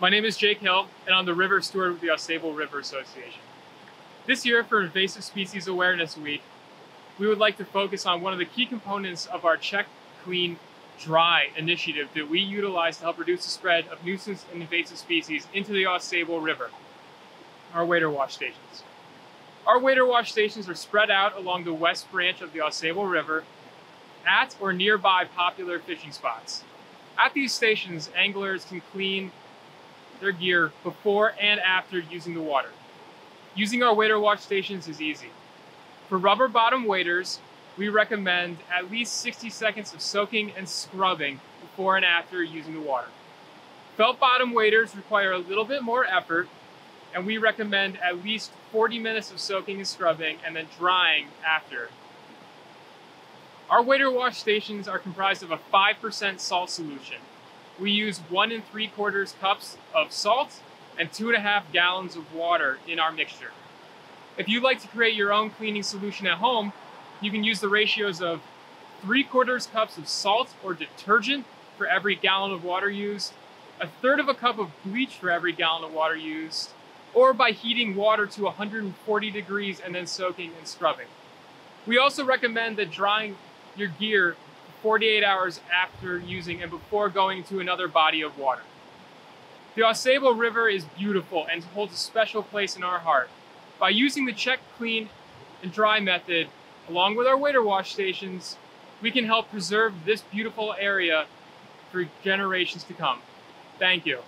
My name is Jake Hill, and I'm the River Steward with the Ausable River Association. This year, for Invasive Species Awareness Week, we would like to focus on one of the key components of our Check, Clean, Dry initiative that we utilize to help reduce the spread of nuisance and invasive species into the Ausable River, our wader wash stations. Our wader wash stations are spread out along the west branch of the Ausable River at or nearby popular fishing spots. At these stations, anglers can clean their gear before and after using the water. Using our wader wash stations is easy. For rubber bottom waders, we recommend at least 60 seconds of soaking and scrubbing before and after using the water. Felt bottom waders require a little bit more effort, and we recommend at least 40 minutes of soaking and scrubbing and then drying after. Our wader wash stations are comprised of a 5% salt solution. We use 1 3/4 cups of salt and 2.5 gallons of water in our mixture. If you'd like to create your own cleaning solution at home, you can use the ratios of 3/4 cups of salt or detergent for every gallon of water used, 1/3 cup of bleach for every gallon of water used, or by heating water to 140 degrees and then soaking and scrubbing. We also recommend that drying your gear 48 hours after using and before going to another body of water. The Ausable River is beautiful and holds a special place in our heart. By using the Check, Clean, and Dry method, along with our wader wash stations, we can help preserve this beautiful area for generations to come. Thank you.